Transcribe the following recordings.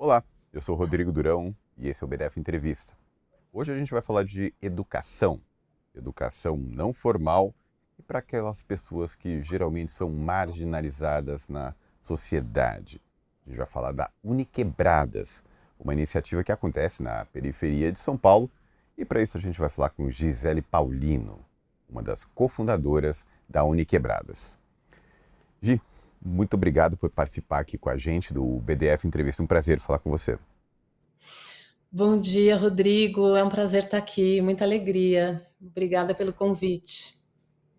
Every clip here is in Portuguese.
Olá, eu sou o Rodrigo Durão e esse é o BDF Entrevista. Hoje a gente vai falar de educação, educação não formal e para aquelas pessoas que geralmente são marginalizadas na sociedade. A gente vai falar da Uniquebradas, uma iniciativa que acontece na periferia de São Paulo, e para isso a gente vai falar com Gisele Paulino, uma das cofundadoras da Uniquebradas. Gi, muito obrigado por participar aqui com a gente do BDF Entrevista. Um prazer falar com você. Bom dia, Rodrigo. É um prazer estar aqui, muita alegria. Obrigada pelo convite.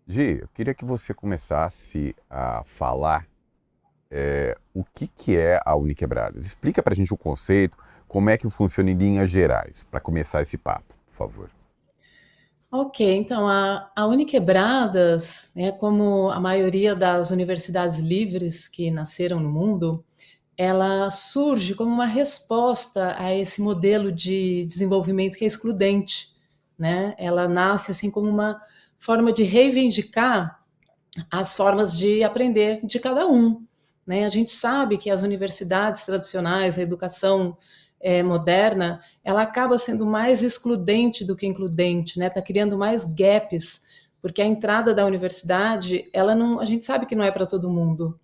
Gi, eu queria que você começasse a falar o que é a Uniquebradas. Explica pra gente o conceito, como é que funciona em linhas gerais, para começar esse papo, por favor. Ok, então a Uniquebradas, como a maioria das universidades livres que nasceram no mundo, ela surge como uma resposta a esse modelo de desenvolvimento que é excludente, né? Ela nasce assim como uma forma de reivindicar as formas de aprender de cada um. Né? A gente sabe que as universidades tradicionais, a educação moderna, ela acaba sendo mais excludente do que includente, né? Está criando mais gaps, porque a entrada da universidade, ela não, a gente sabe que não é para todo mundo.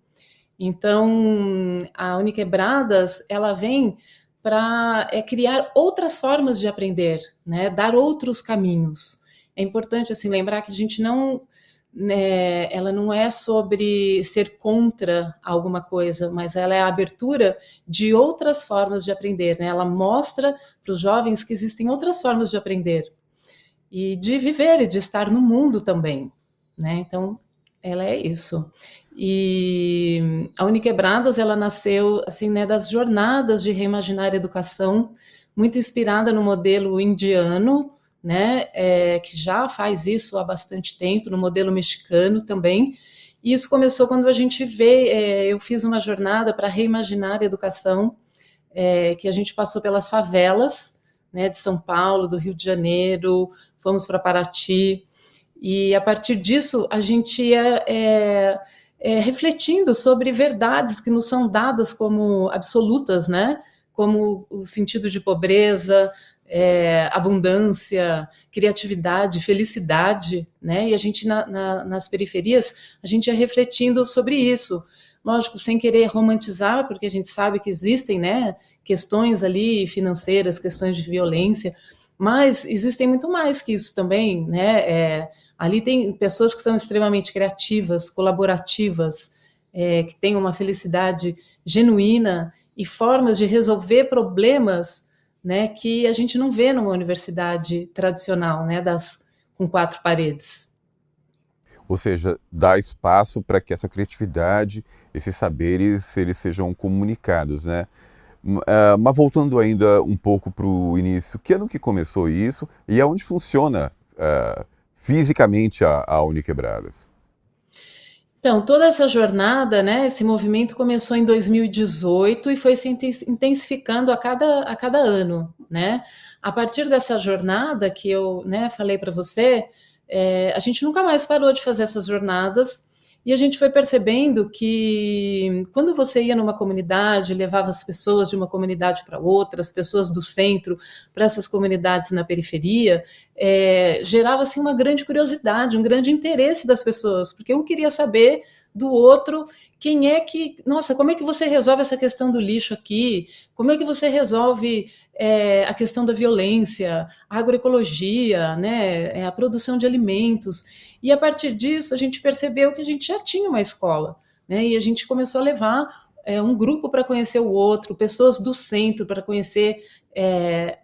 Então, a Uniquebradas, ela vem para criar outras formas de aprender, né? Dar outros caminhos. É importante assim lembrar que a gente não, né, ela não é sobre ser contra alguma coisa, mas ela é a abertura de outras formas de aprender, né? Ela mostra para os jovens que existem outras formas de aprender e de viver e de estar no mundo também, né? Então, ela é isso. E a Uniquebradas, ela nasceu assim, né, das jornadas de reimaginar a educação, muito inspirada no modelo indiano, né, que já faz isso há bastante tempo, no modelo mexicano também. E isso começou quando a gente vê, eu fiz uma jornada para reimaginar a educação, que a gente passou pelas favelas, né, de São Paulo, do Rio de Janeiro, fomos para Paraty, e a partir disso a gente ia refletindo sobre verdades que nos são dadas como absolutas, né? Como o sentido de pobreza, abundância, criatividade, felicidade, né? E a gente nas periferias a gente ia refletindo sobre isso. Lógico, sem querer romantizar, porque a gente sabe que existem, né, questões ali financeiras, questões de violência, mas existem muito mais que isso também, né? Ali tem pessoas que são extremamente criativas, colaborativas, que têm uma felicidade genuína e formas de resolver problemas, né, que a gente não vê numa universidade tradicional, né, das com quatro paredes. Ou seja, dá espaço para que essa criatividade, esses saberes, eles sejam comunicados, né? Mas voltando ainda um pouco para o início, que ano que começou isso e aonde funciona fisicamente a Uniquebradas? Então, toda essa jornada, né, esse movimento começou em 2018 e foi se intensificando a cada ano, né? A partir dessa jornada que eu, né, falei para você, a gente nunca mais parou de fazer essas jornadas e a gente foi percebendo que quando você ia numa comunidade, levava as pessoas de uma comunidade para outra, as pessoas do centro para essas comunidades na periferia, gerava assim uma grande curiosidade, um grande interesse das pessoas, porque um queria saber do outro quem é que, nossa, como é que você resolve essa questão do lixo aqui? Como é que você resolve a questão da violência, a agroecologia, né, a produção de alimentos? E a partir disso a gente percebeu que a gente já tinha uma escola, né? E a gente começou a levar um grupo para conhecer o outro, pessoas do centro para conhecer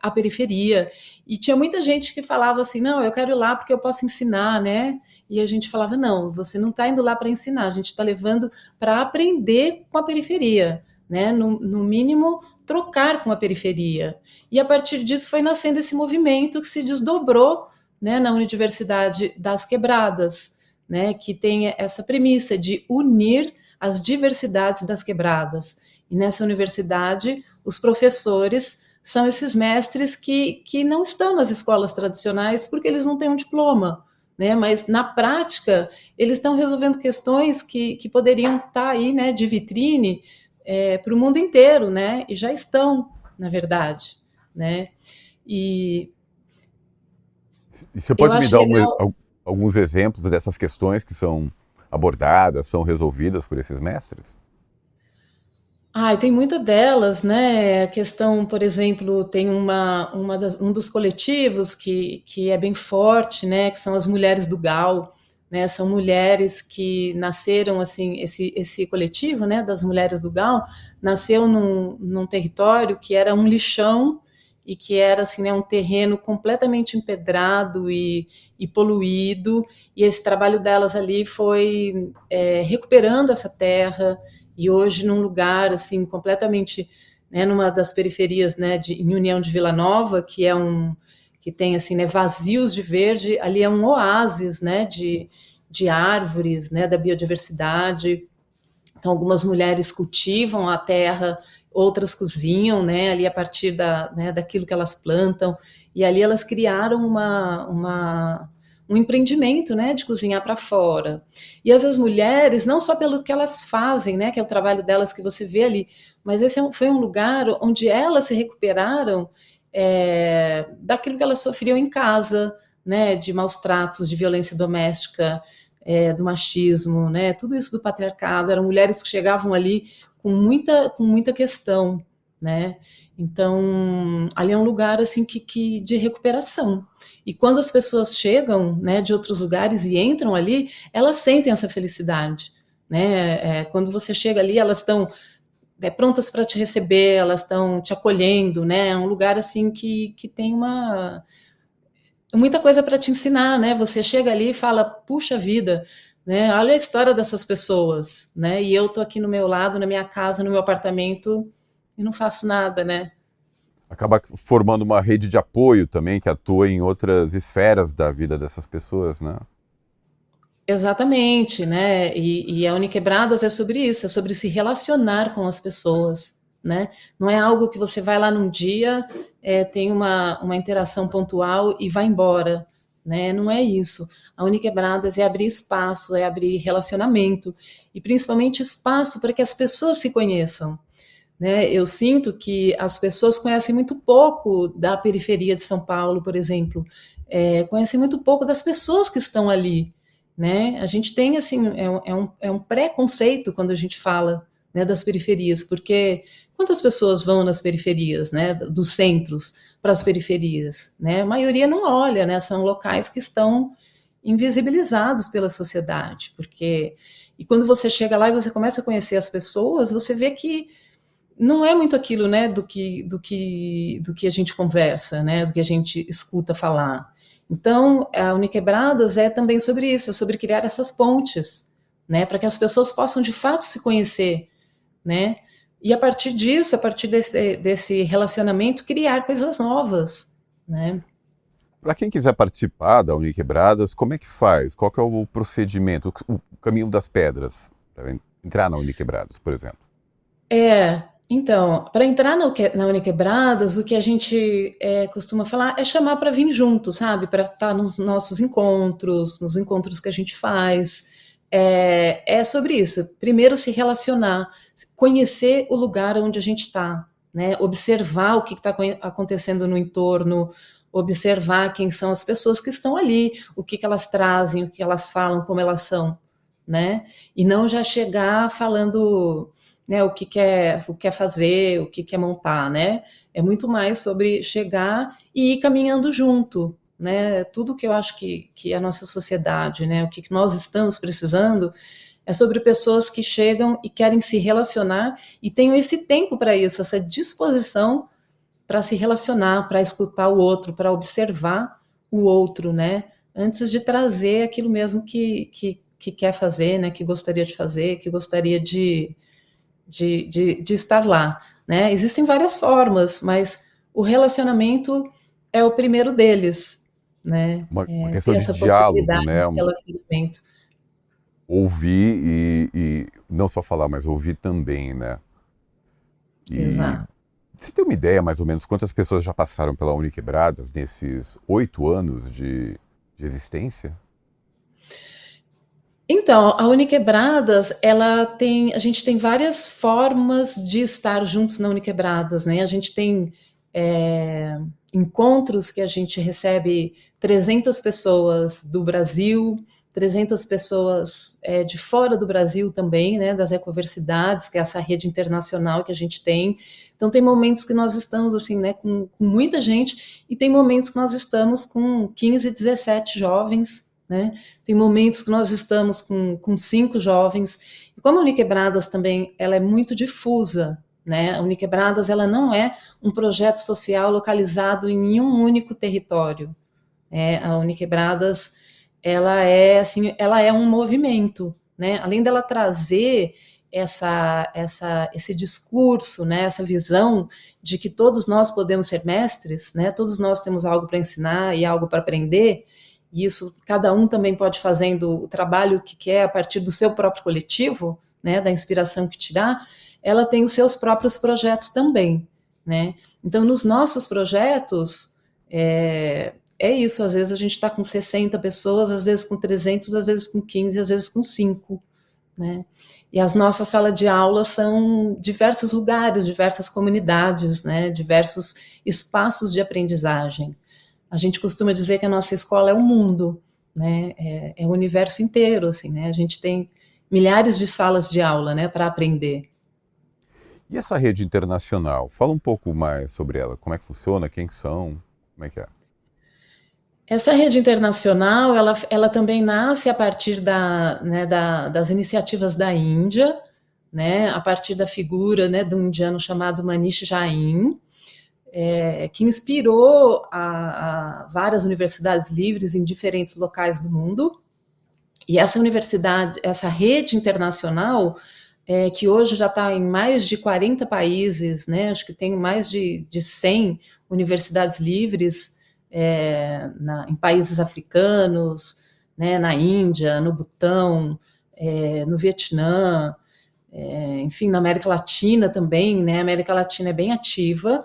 a periferia. E tinha muita gente que falava assim, não, eu quero ir lá porque eu posso ensinar, né? E a gente falava, não, você não está indo lá para ensinar, a gente está levando para aprender com a periferia, né? No mínimo, trocar com a periferia. E a partir disso foi nascendo esse movimento que se desdobrou, né, na Universidade das Quebradas, né, que tem essa premissa de unir as diversidades das quebradas. E nessa universidade, os professores são esses mestres que não estão nas escolas tradicionais porque eles não têm um diploma, né? Mas na prática eles estão resolvendo questões que poderiam estar aí, né, de vitrine, para o mundo inteiro, né? E já estão, na verdade, né? E E você eu pode me acho dar legal. alguns exemplos dessas questões que são abordadas, são resolvidas por esses mestres? Tem muitas delas, né? A questão, por exemplo, tem um dos coletivos que é bem forte, né? Que são as mulheres do Gal, né? São mulheres que nasceram, assim, esse coletivo, né? Das mulheres do Gal, nasceu num território que era um lixão e que era, assim, né? Um terreno completamente empedrado e poluído, e esse trabalho delas ali foi recuperando essa terra, e hoje num lugar assim completamente, né, numa das periferias, né, em União de Vila Nova, que tem assim, né, vazios de verde, ali é um oásis, né, de árvores, né, da biodiversidade. Então algumas mulheres cultivam a terra, outras cozinham, né, ali a partir né, daquilo que elas plantam, e ali elas criaram um empreendimento, né, de cozinhar para fora. E essas mulheres, não só pelo que elas fazem, né, que é o trabalho delas que você vê ali, mas foi um lugar onde elas se recuperaram daquilo que elas sofriam em casa, né, de maus tratos, de violência doméstica, do machismo, né, tudo isso do patriarcado. Eram mulheres que chegavam ali com muita questão, né? Então, ali é um lugar assim de recuperação. E quando as pessoas chegam, né, de outros lugares e entram ali, elas sentem essa felicidade, né? Quando você chega ali, elas estão prontas para te receber, elas estão te acolhendo, né? É um lugar assim que tem muita coisa para te ensinar, né? Você chega ali e fala, puxa vida, né? Olha a história dessas pessoas, né? E eu tô aqui no meu lado, na minha casa, no meu apartamento e não faço nada, né? Acaba formando uma rede de apoio também que atua em outras esferas da vida dessas pessoas, né? Exatamente, né? E a Uniquebradas é sobre isso, é sobre se relacionar com as pessoas, né? Não é algo que você vai lá num dia, tem uma interação pontual e vai embora, né? Não é isso. A Uniquebradas é abrir espaço, é abrir relacionamento e principalmente espaço para que as pessoas se conheçam, né? Eu sinto que as pessoas conhecem muito pouco da periferia de São Paulo, por exemplo, conhecem muito pouco das pessoas que estão ali, né? A gente tem assim é um preconceito quando a gente fala, né, das periferias, porque quantas pessoas vão nas periferias, né, dos centros para as periferias, né? A maioria não olha, né? São locais que estão invisibilizados pela sociedade, porque e quando você chega lá e você começa a conhecer as pessoas, você vê que não é muito aquilo, né, do que a gente conversa, né, do que a gente escuta falar. Então, a Uniquebradas é também sobre isso, é sobre criar essas pontes, né, para que as pessoas possam de fato se conhecer, né, e a partir disso, a partir desse relacionamento, criar coisas novas, né. Para quem quiser participar da Uniquebradas, como é que faz? Qual que é o procedimento, o caminho das pedras para entrar na Uniquebradas, por exemplo? Então, para entrar na Uniquebradas, o que a gente costuma falar é chamar para vir junto, sabe? Para estar nos nossos encontros, nos encontros que a gente faz. É sobre isso. Primeiro, se relacionar, conhecer o lugar onde a gente está, né? Observar o que está acontecendo no entorno, observar quem são as pessoas que estão ali, o que elas trazem, o que elas falam, como elas são, né? E não já chegar falando, né, o que quer fazer, o que quer montar, né? É muito mais sobre chegar e ir caminhando junto, né? Tudo que eu acho que a nossa sociedade, né, o que nós estamos precisando é sobre pessoas que chegam e querem se relacionar e tenham esse tempo para isso, essa disposição para se relacionar, para escutar o outro, para observar o outro, né? Antes de trazer aquilo mesmo que quer fazer, né? Que gostaria de fazer, que gostaria de estar lá, né? Existem várias formas, mas o relacionamento é o primeiro deles, né? Uma questão Ter de essa diálogo, possibilidade né? de relacionamento. Ouvir e não só falar, mas ouvir também, né? E Exato. você tem uma ideia mais ou menos quantas pessoas já passaram pela Uniquebradas nesses 8 anos de existência? Então, a Uniquebradas, a gente tem várias formas de estar juntos na Uniquebradas, né? A gente tem é, encontros que a gente recebe 300 pessoas do Brasil, 300 pessoas de fora do Brasil também, né? Das ecoversidades, que é essa rede internacional que a gente tem. Então, tem momentos que nós estamos assim, né, com muita gente, e tem momentos que nós estamos com 15, 17 jovens, né? Tem momentos que nós estamos com 5 jovens. E como a Uniquebradas também ela é muito difusa, né? A Uniquebradas ela não é um projeto social localizado em um único território. Né? A Uniquebradas ela é assim, ela é um movimento, né? Além dela trazer esse discurso, né? Essa visão de que todos nós podemos ser mestres, né? Todos nós temos algo para ensinar e algo para aprender. E isso cada um também pode fazendo o trabalho que quer a partir do seu próprio coletivo, né? Da inspiração que tirar. Ela tem os seus próprios projetos também, né? Então, nos nossos projetos, é isso, às vezes a gente está com 60 pessoas, às vezes com 300, às vezes com 15, às vezes com 5, né? E as nossas salas de aula são diversos lugares, diversas comunidades, né? Diversos espaços de aprendizagem. A gente costuma dizer que a nossa escola é o mundo, né? É o universo inteiro, assim, né? A gente tem milhares de salas de aula, né, para aprender. E essa rede internacional? Fala um pouco mais sobre ela. Como é que funciona? Quem são? Como é que é? Essa rede internacional, ela também nasce a partir das iniciativas da Índia, né, a partir da figura, né, de um indiano chamado Manish Jain, que inspirou a várias universidades livres em diferentes locais do mundo. E essa universidade, essa rede internacional, que hoje já está em mais de 40 países, né, acho que tem mais de 100 universidades livres, em países africanos, né, na Índia, no Butão, no Vietnã, enfim, na América Latina também, né? A América Latina é bem ativa.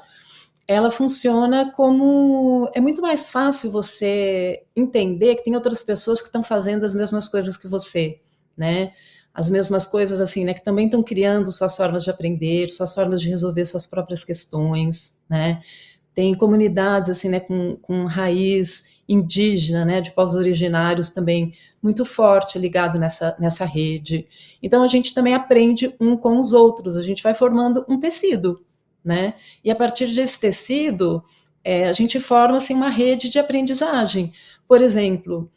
Ela funciona como é muito mais fácil você entender que tem outras pessoas que estão fazendo as mesmas coisas que você, né? As mesmas coisas assim, né? Que também estão criando suas formas de aprender, suas formas de resolver suas próprias questões, né? Tem comunidades assim, né, com raiz indígena, né, de povos originários também muito forte ligado nessa rede. Então a gente também aprende um com os outros, a gente vai formando um tecido, né? E a partir desse tecido, a gente forma assim uma rede de aprendizagem. Por exemplo,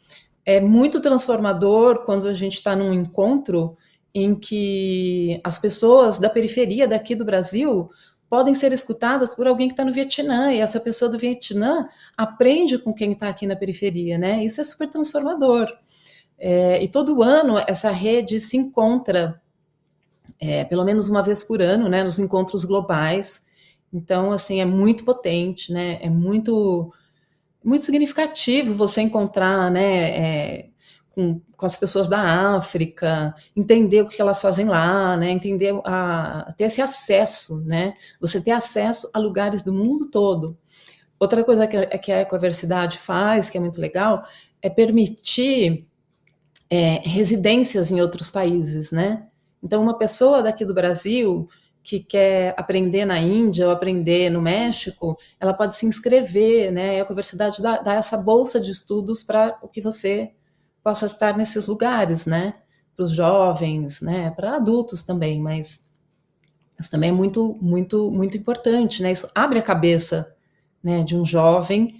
é muito transformador quando a gente está num encontro em que as pessoas da periferia daqui do Brasil podem ser escutadas por alguém que está no Vietnã, e essa pessoa do Vietnã aprende com quem está aqui na periferia, né? Isso é super transformador. E todo ano essa rede se encontra, pelo menos uma vez por ano, né, nos encontros globais. Então, assim, é muito potente, né? É muito significativo você encontrar, né, com as pessoas da África, entender o que elas fazem lá, né, entender ter esse acesso, né, você ter acesso a lugares do mundo todo. Outra coisa que a Ecoversidade faz, que é muito legal, é permitir residências em outros países, né? Então, uma pessoa daqui do Brasil que quer aprender na Índia ou aprender no México, ela pode se inscrever, né? A universidade dá essa bolsa de estudos para o que você possa estar nesses lugares, né? Para os jovens, né? Para adultos também, mas isso também é muito, muito, muito importante, né? Isso abre a cabeça, né, de um jovem,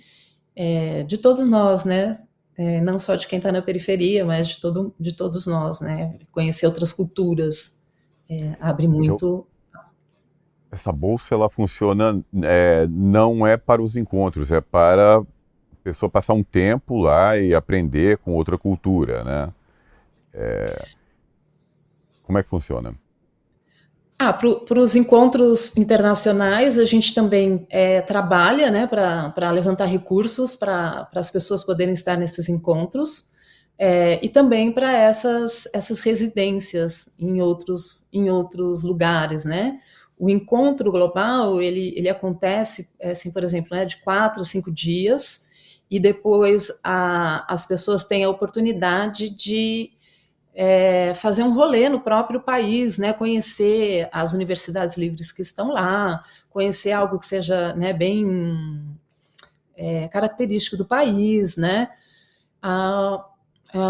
de todos nós, né? Não só de quem está na periferia, mas de todos nós, né? Conhecer outras culturas abre Então, muito. essa bolsa ela funciona, não é para os encontros, é para a pessoa passar um tempo lá e aprender com outra cultura, né? Como é que funciona? Para os encontros internacionais, a gente também trabalha, né, para levantar recursos para as pessoas poderem estar nesses encontros, e também para essas residências em outros lugares, né? O encontro global, ele acontece, assim, por exemplo, né, de 4 a 5 dias, e depois as pessoas têm a oportunidade de fazer um rolê no próprio país, né, conhecer as universidades livres que estão lá, conhecer algo que seja, né, bem característico do país, né?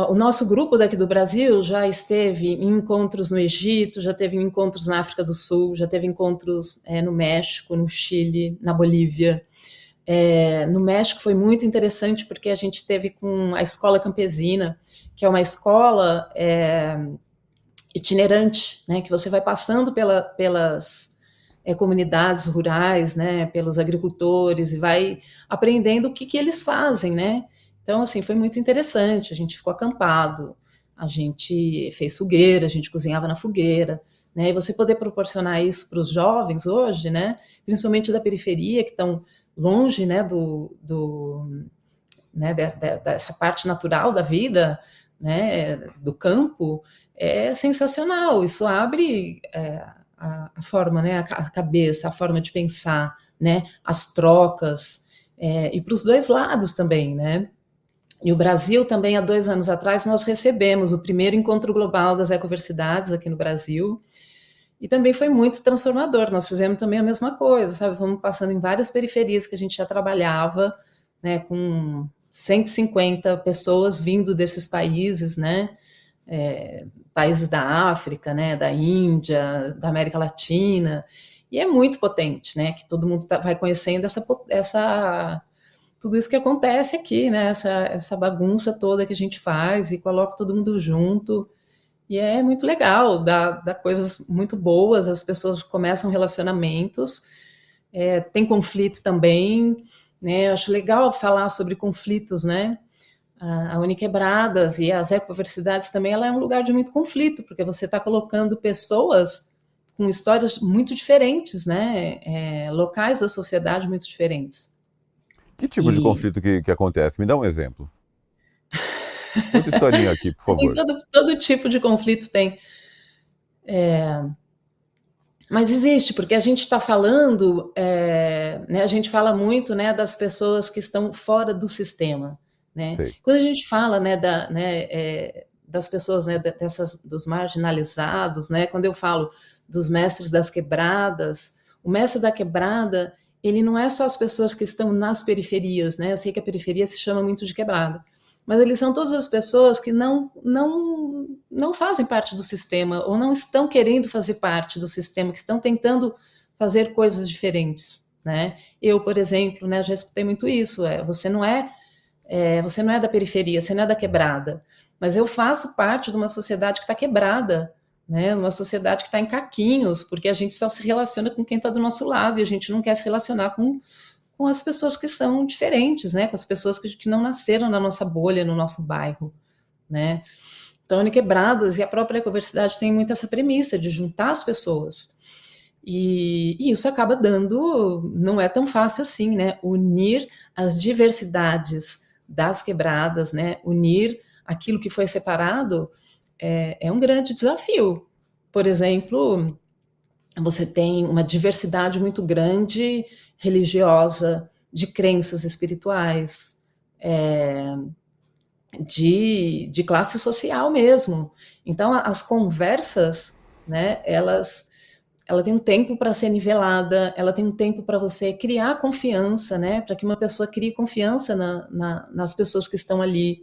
O nosso grupo daqui do Brasil já esteve em encontros no Egito, já teve encontros na África do Sul, já teve encontros no México, no Chile, na Bolívia. No México foi muito interessante porque a gente teve com a Escola Campesina, que é uma escola itinerante, né, que você vai passando pelas comunidades rurais, né, pelos agricultores e vai aprendendo o que eles fazem, né? Então, assim, foi muito interessante. A gente ficou acampado, a gente fez fogueira, a gente cozinhava na fogueira, né? E você poder proporcionar isso para os jovens hoje, né, principalmente da periferia, que estão longe, né, né, dessa parte natural da vida, né, do campo, é sensacional. Isso abre a forma, né, a cabeça, a forma de pensar, né, as trocas, e para os dois lados também, né? E o Brasil também, há 2 anos atrás, nós recebemos o primeiro encontro global das ecoversidades aqui no Brasil, e também foi muito transformador. Nós fizemos também a mesma coisa, sabe? Fomos passando em várias periferias que a gente já trabalhava, né, com 150 pessoas vindo desses países, né? Países da África, né, da Índia, da América Latina, e é muito potente, né, que todo mundo vai conhecendo tudo isso que acontece aqui, né, essa bagunça toda que a gente faz e coloca todo mundo junto, e é muito legal, dá coisas muito boas, as pessoas começam relacionamentos, tem conflito também, né, eu acho legal falar sobre conflitos, né, a Uniquebradas e as ecoversidades também, ela é um lugar de muito conflito, porque você está colocando pessoas com histórias muito diferentes, né? Locais da sociedade muito diferentes. Que tipo de E conflito que acontece? Me dá um exemplo. Conta historinha aqui, por tem favor. todo tipo de conflito tem. Mas existe, porque a gente está falando, né, a gente fala muito, né, das pessoas que estão fora do sistema, né? Sei. Quando a gente fala, né, das pessoas, né, dos marginalizados, né? Quando eu falo dos mestres das quebradas, o mestre da quebrada, ele não é só as pessoas que estão nas periferias, né? Eu sei que a periferia se chama muito de quebrada, mas eles são todas as pessoas que não fazem parte do sistema ou não estão querendo fazer parte do sistema, que estão tentando fazer coisas diferentes, né? Eu, por exemplo, né, já escutei muito isso, você não é da periferia, você não é da quebrada, mas eu faço parte de uma sociedade que está quebrada, né? Uma sociedade que está em caquinhos, porque a gente só se relaciona com quem está do nosso lado e a gente não quer se relacionar com as pessoas que são diferentes, né? Com as pessoas que não nasceram na nossa bolha, no nosso bairro, né? Então, a Uniquebradas e a própria Ecoversidade tem muito essa premissa de juntar as pessoas. E isso acaba dando, não é tão fácil assim, né? Unir as diversidades das quebradas, né? Unir aquilo que foi separado é um grande desafio. Por exemplo, você tem uma diversidade muito grande religiosa, de crenças espirituais, de classe social mesmo. Então, as conversas, né, ela tem um tempo para ser nivelada, ela tem um tempo para você criar confiança, né, para que uma pessoa crie confiança nas pessoas que estão ali.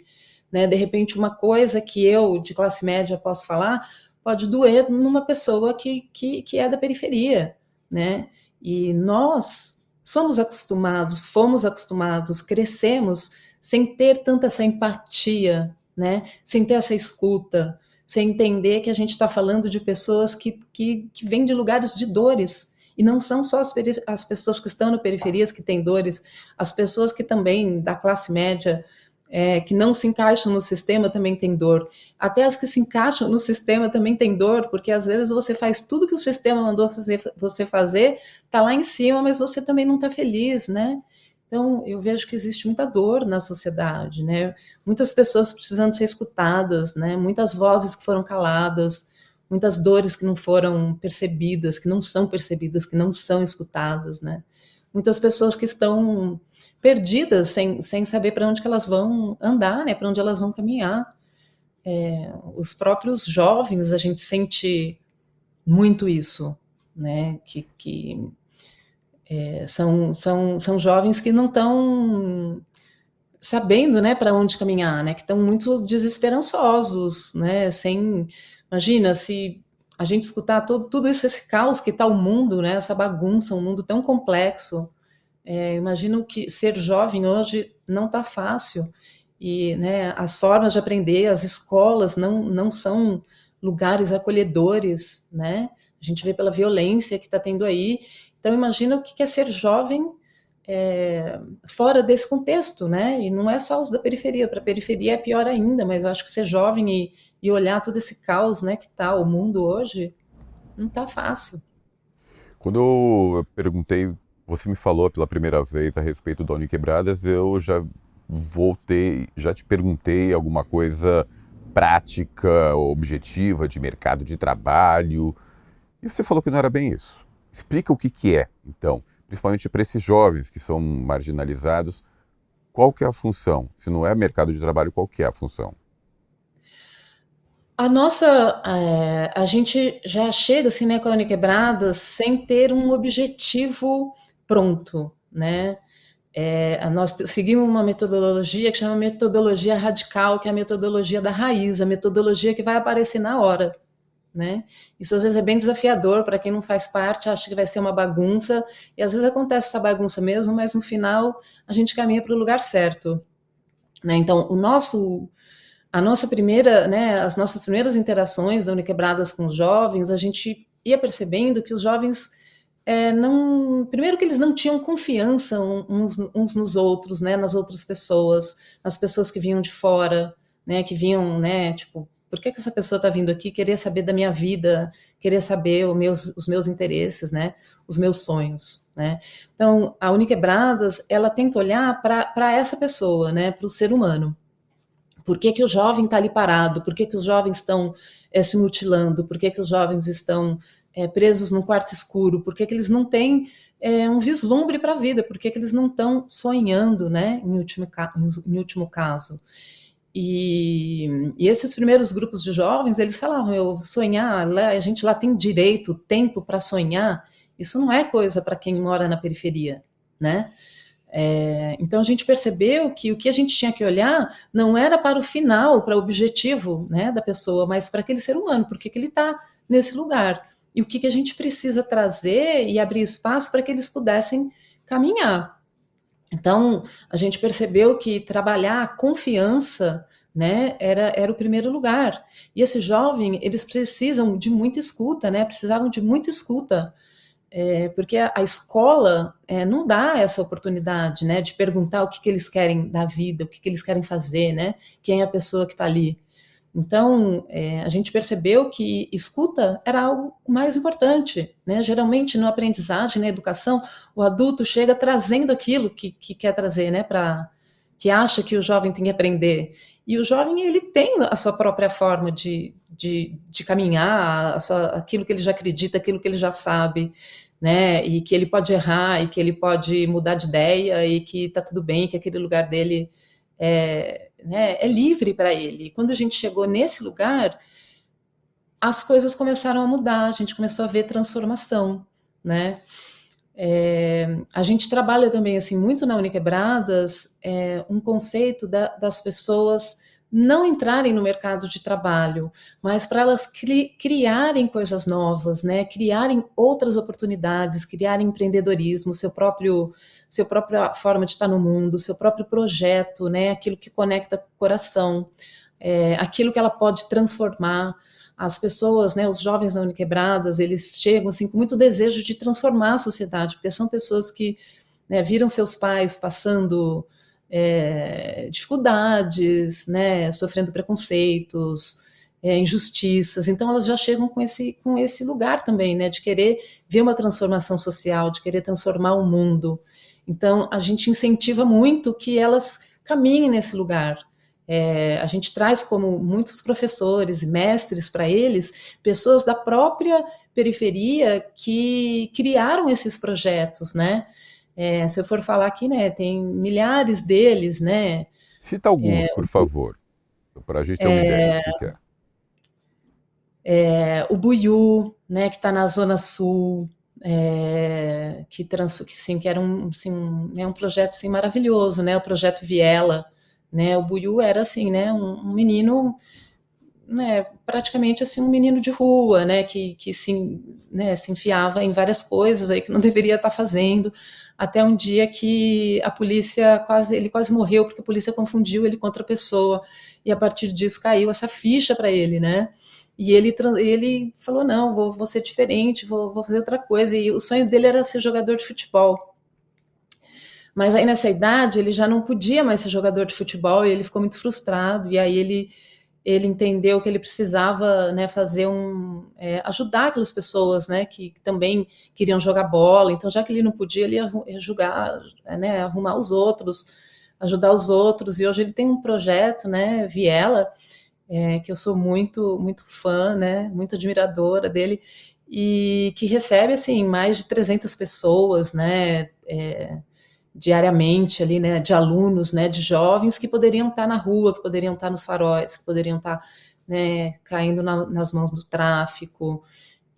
Né? De repente, uma coisa que eu, de classe média, posso falar, pode doer numa pessoa que é da periferia, né? E nós fomos acostumados, crescemos sem ter tanta essa empatia, né? Sem ter essa escuta, sem entender que a gente está falando de pessoas que vêm de lugares de dores. E não são só as pessoas que estão na periferias que têm dores, as pessoas que também, da classe média, que não se encaixam no sistema também têm dor. Até as que se encaixam no sistema também têm dor, porque às vezes você faz tudo que o sistema mandou você fazer, está lá em cima, mas você também não está feliz, né? Então, eu vejo que existe muita dor na sociedade, né? Muitas pessoas precisando ser escutadas, né? Muitas vozes que foram caladas, muitas dores que não foram percebidas, que não são percebidas, que não são escutadas, né? Muitas pessoas que estão perdidas, sem saber para onde que elas vão andar, né? Para onde elas vão caminhar. os próprios jovens, a gente sente muito isso, né? São jovens que não estão sabendo, né, para onde caminhar, né, que estão muito desesperançosos, né, sem, imagina se a gente escutar tudo isso, esse caos que está o mundo, né, essa bagunça, um mundo tão complexo. Imagino que ser jovem hoje não está fácil e, né, as formas de aprender, as escolas não são lugares acolhedores, né? A gente vê pela violência que está tendo aí. Então imagina o que é ser jovem fora desse contexto, né? E não é só os da periferia. Para a periferia é pior ainda, mas eu acho que ser jovem e olhar todo esse caos, né, que está o mundo hoje, não está fácil. Quando eu perguntei, você me falou pela primeira vez a respeito do Uniquebradas, eu já voltei, já te perguntei alguma coisa prática, objetiva, de mercado de trabalho, e você falou que não era bem isso. Explica o que é, então, principalmente para esses jovens que são marginalizados, qual que é a função? Se não é mercado de trabalho, qual que é a função? A gente já chega assim, né, com a Uniquebradas sem ter um objetivo pronto, né? Nós seguimos uma metodologia que chama metodologia radical, que é a metodologia da raiz, a metodologia que vai aparecer na hora, né? Isso às vezes é bem desafiador para quem não faz parte, acha que vai ser uma bagunça, e às vezes acontece essa bagunça mesmo, mas no final a gente caminha para o lugar certo, né? Então, a nossa primeira, né, as nossas primeiras interações da Uniquebradas com os jovens, a gente ia percebendo que os jovens não, primeiro que eles não tinham confiança uns nos outros, né, nas outras pessoas, nas pessoas que vinham de fora, né, que vinham, né, tipo, por que essa pessoa está vindo aqui querer saber da minha vida, querer saber os meus interesses, né, os meus sonhos, né? Então, a Uniquebradas, ela tenta olhar para essa pessoa, né, para o ser humano. Por que, que o jovem está ali parado? Por que, que os jovens estão se mutilando? Por que, que os jovens estão presos num quarto escuro? Por que, que eles não têm um vislumbre para a vida? Por que, que eles não estão sonhando, né? Em último caso. E esses primeiros grupos de jovens, eles falavam, eu sonhar, a gente lá tem direito, tempo para sonhar. Isso não é coisa para quem mora na periferia, né? Então a gente percebeu que o que a gente tinha que olhar não era para o final, para o objetivo, né, da pessoa, mas para aquele ser humano, porque que ele está nesse lugar. E o que a gente precisa trazer e abrir espaço para que eles pudessem caminhar. Então a gente percebeu que trabalhar a confiança, né, era o primeiro lugar. E esse jovem, eles precisam de muita escuta, né, precisavam de muita escuta, porque a escola não dá essa oportunidade, né, de perguntar o que eles querem da vida, o que eles querem fazer, né, quem é a pessoa que está ali. Então, a gente percebeu que escuta era algo mais importante, né? Geralmente, na aprendizagem, na educação, o adulto chega trazendo aquilo que quer trazer, né, que acha que o jovem tem que aprender. E o jovem, ele tem a sua própria forma de caminhar, aquilo que ele já acredita, aquilo que ele já sabe, né? E que ele pode errar, e que ele pode mudar de ideia, e que está tudo bem, que aquele lugar dele é livre para ele. E quando a gente chegou nesse lugar, as coisas começaram a mudar, a gente começou a ver transformação, né? A gente trabalha também assim muito na Uniquebradas um conceito das pessoas não entrarem no mercado de trabalho, mas para elas criarem coisas novas, né? Criarem outras oportunidades, criarem empreendedorismo, seu própria forma de estar no mundo, seu próprio projeto, né? Aquilo que conecta com o coração, aquilo que ela pode transformar. As pessoas, né, os jovens da Uniquebradas, eles chegam assim com muito desejo de transformar a sociedade, porque são pessoas que, né, viram seus pais passando dificuldades, né, sofrendo preconceitos, injustiças, então elas já chegam com esse lugar também, né, de querer ver uma transformação social, de querer transformar o mundo. Então a gente incentiva muito que elas caminhem nesse lugar. A gente traz como muitos professores e mestres para eles, pessoas da própria periferia que criaram esses projetos, né? Se eu for falar aqui, né, tem milhares deles, né? Cita alguns, por favor. Para a gente ter uma ideia do que é. O Buiú, né, que está na Zona Sul, sim, que era um, assim, um projeto assim, maravilhoso, né, o projeto Viela, né, o Buiú era assim, né, um menino, né, praticamente assim um menino de rua, né, que se, né, se enfiava em várias coisas aí que não deveria estar fazendo, até um dia que a polícia ele quase morreu porque a polícia confundiu ele com outra pessoa e a partir disso caiu essa ficha para ele, né? E ele falou não, vou ser diferente, vou fazer outra coisa. E o sonho dele era ser jogador de futebol. Mas aí nessa idade ele já não podia mais ser jogador de futebol e ele ficou muito frustrado. E aí ele entendeu que ele precisava, né, fazer ajudar aquelas pessoas, né, que também queriam jogar bola. Então, já que ele não podia, ele ia jogar, né, arrumar os outros, ajudar os outros. E hoje ele tem um projeto, né, Viela, que eu sou muito muito fã, né, muito admiradora dele e que recebe assim mais de 300 pessoas, né, diariamente ali, né, de alunos, né, de jovens que poderiam estar na rua, que poderiam estar nos faróis, que poderiam estar, né, caindo nas mãos do tráfico.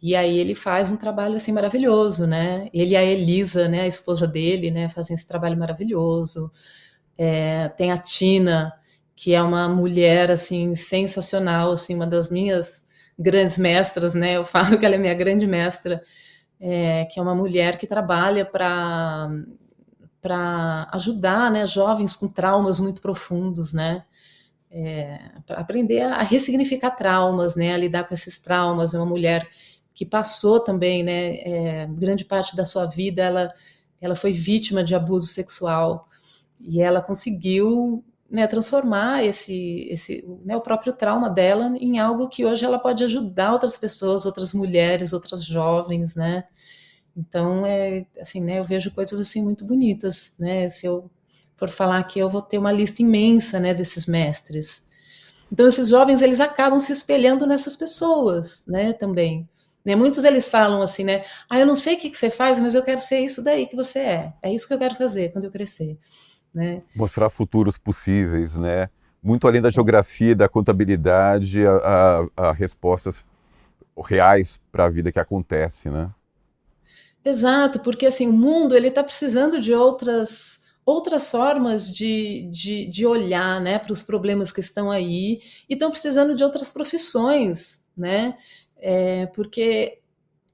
E aí ele faz um trabalho assim maravilhoso, né? Ele e a Elisa, né, a esposa dele, né, fazem esse trabalho maravilhoso. Tem a Tina, que é uma mulher assim sensacional, assim uma das minhas grandes mestras, né? Eu falo que ela é minha grande mestra, que é uma mulher que trabalha para ajudar, né, jovens com traumas muito profundos, né? Para aprender a ressignificar traumas, né, a lidar com esses traumas. É uma mulher que passou também, né, grande parte da sua vida ela foi vítima de abuso sexual e ela conseguiu, né, transformar né, o próprio trauma dela em algo que hoje ela pode ajudar outras pessoas, outras mulheres, outras jovens, né? Então, assim, né, eu vejo coisas assim muito bonitas, né? Se eu for falar aqui, eu vou ter uma lista imensa, né, desses mestres. Então, esses jovens, eles acabam se espelhando nessas pessoas, né, também. Né? Muitos eles falam assim, né? Ah, eu não sei o que você faz, mas eu quero ser isso daí que você é. É isso que eu quero fazer quando eu crescer, né? Mostrar futuros possíveis, né? Muito além da geografia e da contabilidade, a respostas reais para a vida que acontece, né? Exato, porque assim, o mundo ele está precisando de outras formas de olhar, né, para os problemas que estão aí e estão precisando de outras profissões, né? Porque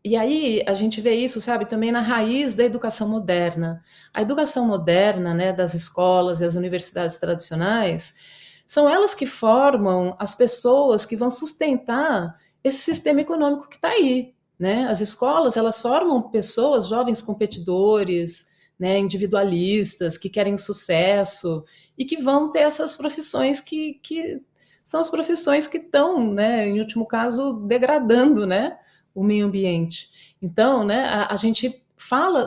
e aí a gente vê isso, sabe, também na raiz da educação moderna. A educação moderna, né, das escolas e as universidades tradicionais, são elas que formam as pessoas que vão sustentar esse sistema econômico que está aí, né? As escolas, elas formam pessoas, jovens competidores, né, individualistas, que querem sucesso e que vão ter essas profissões que são as profissões que estão, né, em último caso, degradando, né, o meio ambiente. Então, né, a gente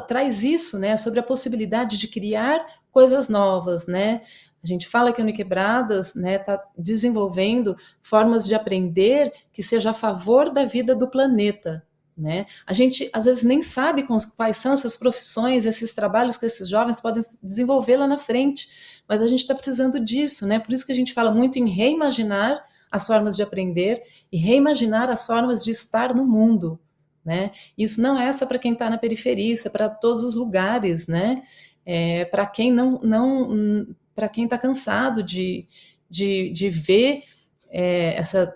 traz isso, né, sobre a possibilidade de criar coisas novas, né? A gente fala que a Uniquebradas, né, está desenvolvendo formas de aprender que seja a favor da vida do planeta, né? A gente às vezes nem sabe quais são essas profissões, esses trabalhos que esses jovens podem desenvolver lá na frente, mas a gente está precisando disso, né? Por isso que a gente fala muito em reimaginar as formas de aprender e reimaginar as formas de estar no mundo, né? Isso não é só para quem está na periferia, isso é para todos os lugares, né? Para quem não para quem está cansado de ver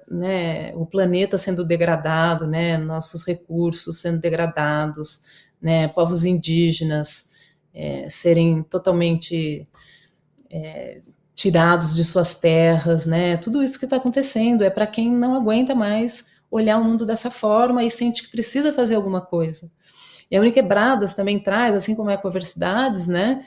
né, o planeta sendo degradado, né, nossos recursos sendo degradados, né, povos indígenas serem totalmente tirados de suas terras, né? Tudo isso que está acontecendo é para quem não aguenta mais olhar o mundo dessa forma e sente que precisa fazer alguma coisa. E a Uniquebradas também traz, assim como a Ecoversidades, né,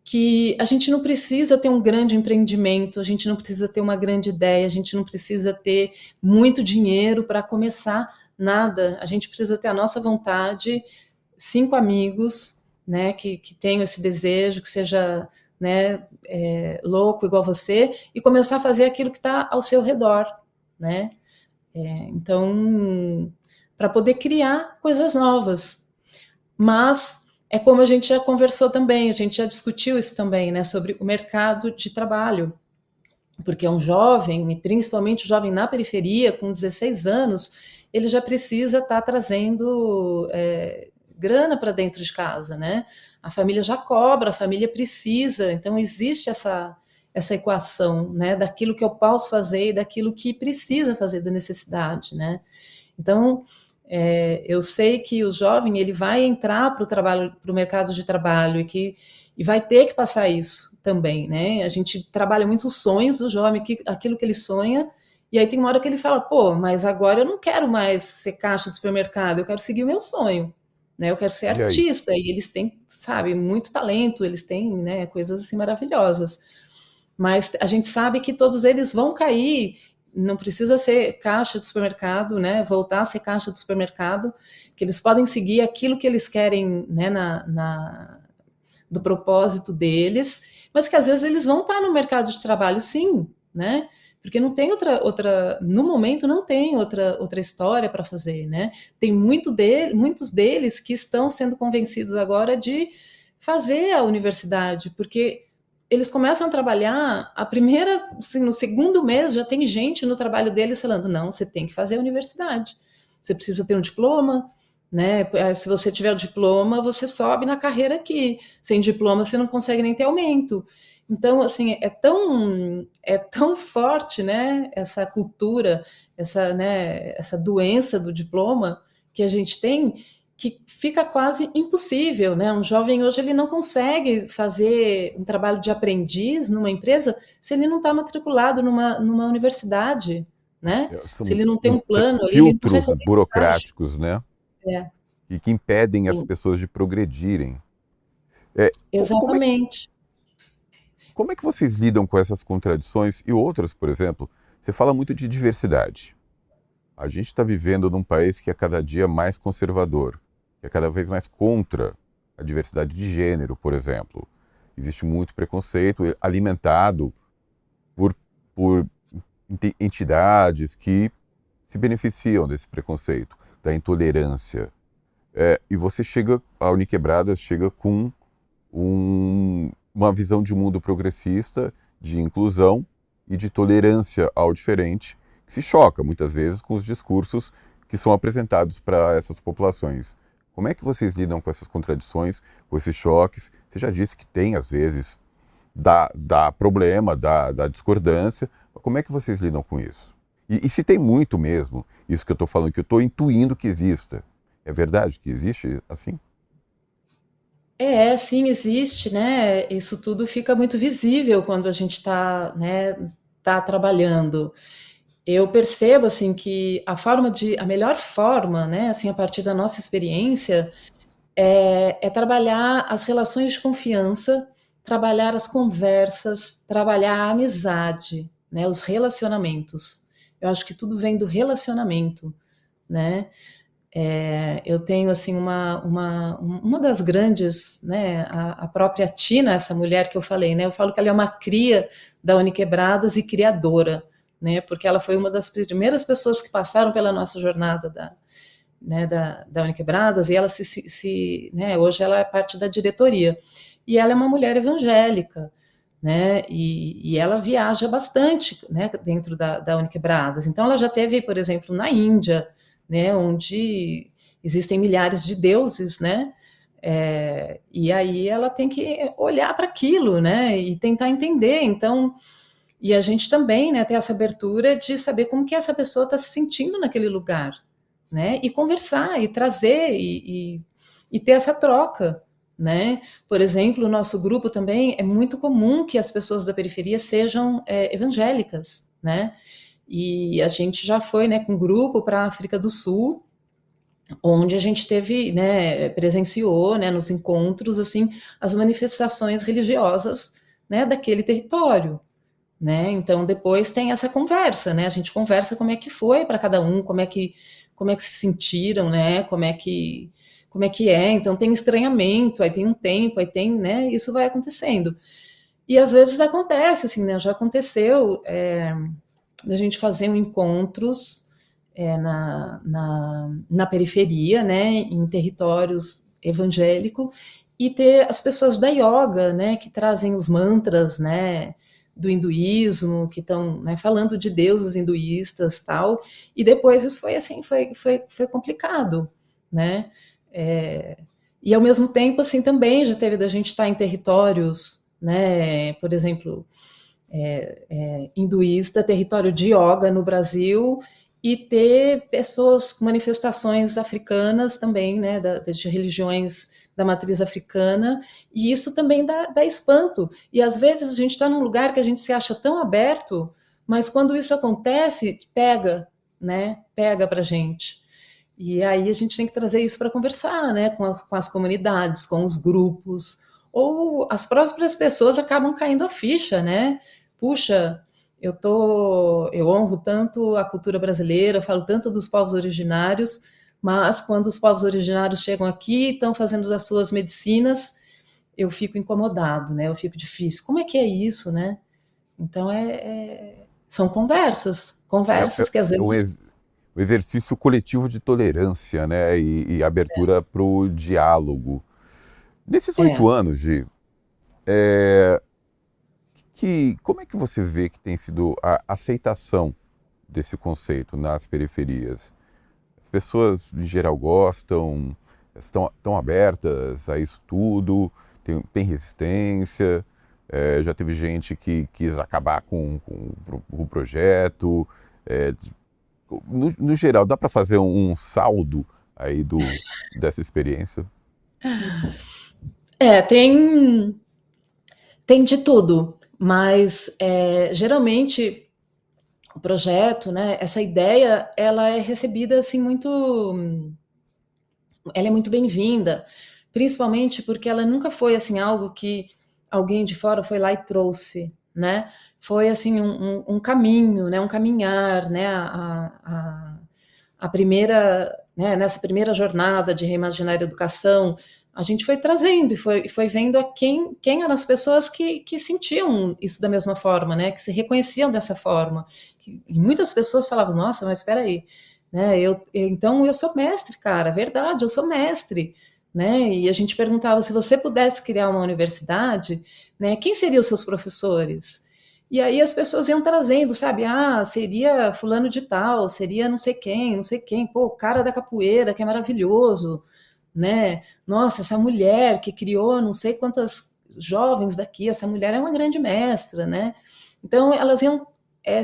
que a gente não precisa ter um grande empreendimento, a gente não precisa ter uma grande ideia, a gente não precisa ter muito dinheiro para começar nada. A gente precisa ter a nossa vontade, 5 amigos, né, que tenham esse desejo, que seja, né, louco igual você, e começar a fazer aquilo que está ao seu redor, né? Então, para poder criar coisas novas. Mas é como a gente já conversou também, a gente já discutiu isso também, né, sobre o mercado de trabalho. porque é um jovem, e principalmente o jovem na periferia, com 16 anos, ele já precisa estar trazendo grana para dentro de casa, né? A família já cobra, a família precisa, então existe essa equação, né, daquilo que eu posso fazer e daquilo que precisa fazer, da necessidade, né? Então, eu sei que o jovem ele vai entrar para o trabalho, para o mercado de trabalho e vai ter que passar isso também, né? A gente trabalha muito os sonhos do jovem, aquilo que ele sonha, e aí tem uma hora que ele fala, pô, mas agora eu não quero mais ser caixa de supermercado, eu quero seguir o meu sonho, né? Eu quero ser E aí? artista, e eles têm, sabe, muito talento, eles têm, né, coisas assim maravilhosas. Mas a gente sabe que todos eles vão cair, não precisa ser caixa de supermercado, né? Voltar a ser caixa de supermercado, que eles podem seguir aquilo que eles querem, né? Do propósito deles, mas que às vezes eles vão estar no mercado de trabalho, sim, né? Porque não tem no momento não tem outra história para fazer, né? Tem muitos deles que estão sendo convencidos agora de fazer a universidade, porque eles começam a trabalhar, assim, no segundo mês já tem gente no trabalho deles falando, não, você tem que fazer a universidade, você precisa ter um diploma, né? Se você tiver o diploma, você sobe na carreira aqui, sem diploma você não consegue nem ter aumento. Então, assim, é tão forte, né, essa cultura, essa doença do diploma que a gente tem, que fica quase impossível, né? Um jovem hoje ele não consegue fazer um trabalho de aprendiz numa empresa se ele não está matriculado numa universidade, né? Se São ele não tem um plano ali, ele não consegue filtros fazer estágio. burocráticos, né? É, E que impedem as sim, pessoas de progredirem. É, como é que, exatamente. como é que vocês lidam com essas contradições e outras, por exemplo? Você fala muito de diversidade. A gente está vivendo num país que é cada dia mais conservador, que é cada vez mais contra a diversidade de gênero, por exemplo. Existe muito preconceito alimentado por, por entidades que se beneficiam desse preconceito, da intolerância. E você chega, a Uniquebradas chega com uma visão de mundo progressista, de inclusão e de tolerância ao diferente, que se choca muitas vezes com os discursos que são apresentados para essas populações. Como é que vocês lidam com essas contradições, com esses choques? Você já disse que tem, às vezes, dá problema, dá discordância. Mas como é que vocês lidam com isso? E se tem muito mesmo, isso que eu estou falando, que eu estou intuindo que exista. É verdade que existe assim? Sim, existe, né? Isso tudo fica muito visível quando a gente está, né, tá trabalhando. Eu percebo assim que a melhor forma, né, assim, a partir da nossa experiência, é trabalhar as relações de confiança, trabalhar as conversas, trabalhar a amizade, né, os relacionamentos. Eu acho que tudo vem do relacionamento, né? Eu tenho assim uma das grandes, né, a própria Tina, essa mulher que eu falei, né? Eu falo que ela é uma cria da Uniquebradas e criadora, né? Porque ela foi uma das primeiras pessoas que passaram pela nossa jornada da Uniquebradas, e ela né, hoje ela é parte da diretoria. E ela é uma mulher evangélica, né? E ela viaja bastante, né, dentro da Uniquebradas. Então ela já teve, por exemplo, na Índia, né, onde existem milhares de deuses, né? E aí ela tem que olhar para aquilo, né, e tentar entender. Então, e a gente também, né, ter essa abertura de saber como que essa pessoa está se sentindo naquele lugar, né, e conversar, e trazer, e ter essa troca, né. Por exemplo, o nosso grupo também é muito comum que as pessoas da periferia sejam evangélicas, né, e a gente já foi, né, com um grupo para a África do Sul, onde a gente teve, né, presenciou, né, nos encontros, assim, as manifestações religiosas, né, daquele território, né? Então depois tem essa conversa, né? A gente conversa como é que foi para cada um, como é que se sentiram, né? Como é que é. Então tem estranhamento, aí tem um tempo, aí tem, né? Isso vai acontecendo. E às vezes acontece, assim, né? Já aconteceu a gente fazer encontros na periferia, né? Em territórios evangélicos, e ter as pessoas da yoga, né? Que trazem os mantras, né? do hinduísmo, que estão, né, falando de deuses hinduístas, tal, e depois isso foi assim, foi complicado, né? É, e ao mesmo tempo, assim, também já teve da gente estar em territórios, né, por exemplo, hinduísta, território de yoga no Brasil, e ter pessoas, manifestações africanas também, né, de religiões da matriz africana, e isso também dá espanto. E às vezes a gente está num lugar que a gente se acha tão aberto, mas quando isso acontece, pega, né? Pega pra gente. E aí a gente tem que trazer isso para conversar, né? Com as comunidades, com os grupos, ou as próprias pessoas acabam caindo a ficha, né? Puxa, eu honro tanto a cultura brasileira, eu falo tanto dos povos originários, mas quando os povos originários chegam aqui e estão fazendo as suas medicinas, eu fico incomodado, né? Eu fico difícil. Como é que é isso, né? Então são conversas, É, conversas que às é um, vezes um exercício coletivo de tolerância, né? E abertura para o diálogo. Nesses é, 8 anos, como é que você vê que tem sido a aceitação desse conceito nas periferias? As pessoas, em geral, gostam, estão abertas a isso tudo, tem resistência. Já teve gente que quis acabar com o projeto. É, no geral, dá para fazer um saldo aí dessa experiência? é, tem tem de tudo, mas geralmente o projeto, né, essa ideia, ela é recebida assim ela é muito bem-vinda, principalmente porque ela nunca foi assim algo que alguém de fora foi lá e trouxe, né? Foi assim um caminho, né? Um caminhar, né? A primeira, né? Nessa primeira jornada de reimaginar a educação, a gente foi trazendo e foi vendo a quem eram as pessoas que sentiam isso da mesma forma, né? Que se reconheciam dessa forma. E muitas pessoas falavam: Nossa, mas espera aí, né? Então eu sou mestre, cara, verdade, eu sou mestre, né? E a gente perguntava se você pudesse criar uma universidade, né? Quem seriam os seus professores? E aí as pessoas iam trazendo, sabe? Ah, seria fulano de tal, seria não sei quem, não sei quem, pô, o cara da capoeira, que é maravilhoso, né? Nossa, essa mulher que criou não sei quantas jovens daqui, essa mulher é uma grande mestra, né? Então elas iam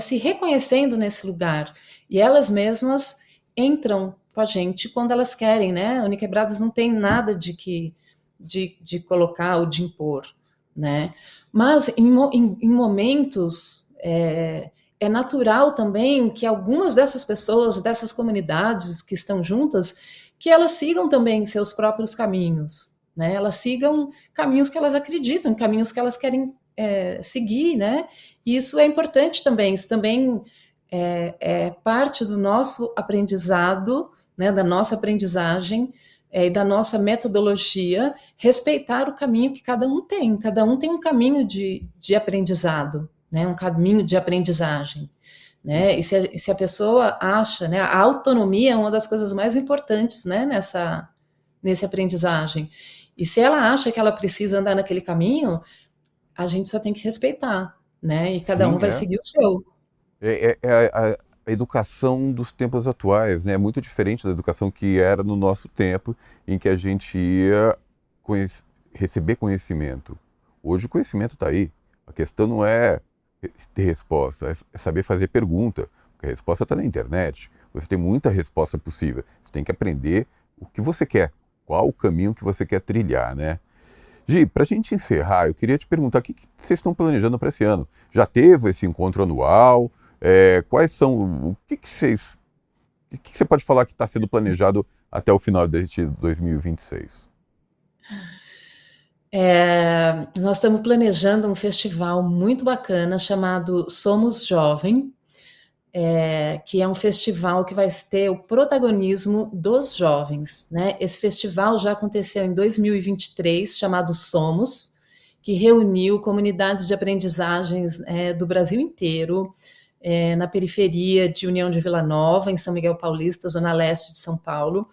se reconhecendo nesse lugar e elas mesmas entram com a gente quando elas querem, né? A Uniquebradas não tem nada de colocar ou de impor, né? Mas em momentos é natural também que algumas dessas pessoas, dessas comunidades que estão juntas, que elas sigam também seus próprios caminhos, né? Elas sigam caminhos que elas acreditam, caminhos que elas querem seguir, né? E isso é importante também. Isso também é parte do nosso aprendizado, né? Da nossa aprendizagem e da nossa metodologia, respeitar o caminho que cada um tem. Cada um tem um caminho de aprendizado, né? Um caminho de aprendizagem. Né? E se a pessoa acha, né, a autonomia é uma das coisas mais importantes, né, nesse aprendizagem. E se ela acha que ela precisa andar naquele caminho, a gente só tem que respeitar, né? E cada um Sim, vai é. seguir o seu. A educação dos tempos atuais, né? É muito diferente da educação que era no nosso tempo, em que a gente ia receber conhecimento. Hoje o conhecimento está aí. A questão não é ter resposta, é saber fazer pergunta, porque a resposta está na internet. Você tem muita resposta possível. Você tem que aprender o que você quer, qual o caminho que você quer trilhar, né? Gi, para a gente encerrar, eu queria te perguntar o que vocês estão planejando para esse ano? Já teve esse encontro anual? Quais são. O que você pode falar que está sendo planejado até o final deste 2026? Nós estamos planejando um festival muito bacana chamado Somos Jovem, que é um festival que vai ter o protagonismo dos jovens, né? Esse festival já aconteceu em 2023, chamado Somos, que reuniu comunidades de aprendizagens do Brasil inteiro, na periferia de União de Vila Nova, em São Miguel Paulista, zona leste de São Paulo.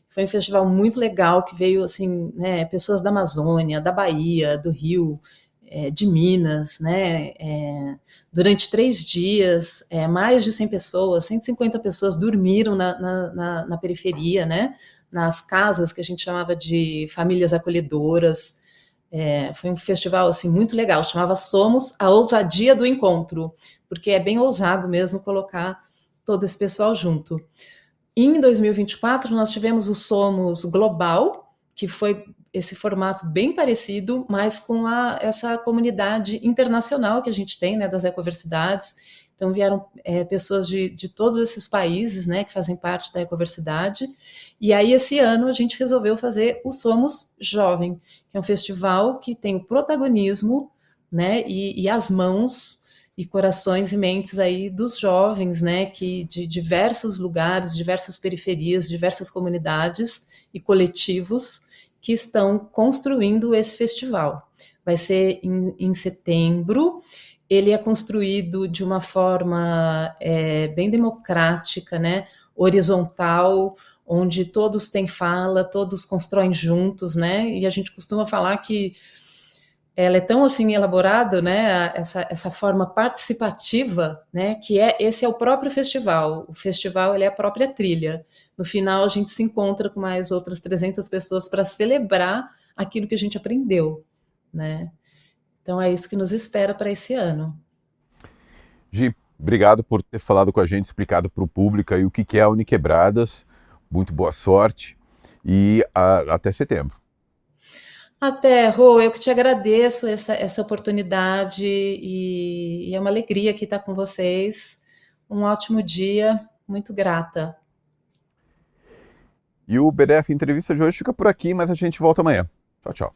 Foi um festival muito legal que veio assim, né, pessoas da Amazônia, da Bahia, do Rio, de Minas, né? Durante 3 dias, mais de 100 pessoas, 150 pessoas dormiram na periferia, né? Nas casas que a gente chamava de famílias acolhedoras. Foi um festival assim muito legal, chamava Somos a Ousadia do Encontro, porque é bem ousado mesmo colocar todo esse pessoal junto. Em 2024, nós tivemos o Somos Global, que foi esse formato bem parecido, mas com essa comunidade internacional que a gente tem, né, das ecoversidades. Então vieram pessoas de todos esses países, né, que fazem parte da ecoversidade. E aí esse ano a gente resolveu fazer o Somos Jovem, que é um festival que tem o protagonismo, né, e as mãos e corações e mentes aí dos jovens, né, que de diversos lugares, diversas periferias, diversas comunidades e coletivos que estão construindo esse festival. Vai ser em setembro. Ele é construído de uma forma bem democrática, né, horizontal, onde todos têm fala, todos constroem juntos, né, e a gente costuma falar que ela é tão assim elaborada, né, essa forma participativa, né, que esse é o próprio festival. O festival ele é a própria trilha. No final a gente se encontra com mais outras 300 pessoas para celebrar aquilo que a gente aprendeu, né? Então é isso que nos espera para esse ano. Gi, obrigado por ter falado com a gente, explicado para o público aí o que é a Uniquebradas. Muito boa sorte e até setembro. Até, Rô, eu que te agradeço essa oportunidade e é uma alegria aqui estar com vocês. Um ótimo dia, muito grata. E o BDF Entrevista de hoje fica por aqui, mas a gente volta amanhã. Tchau, tchau.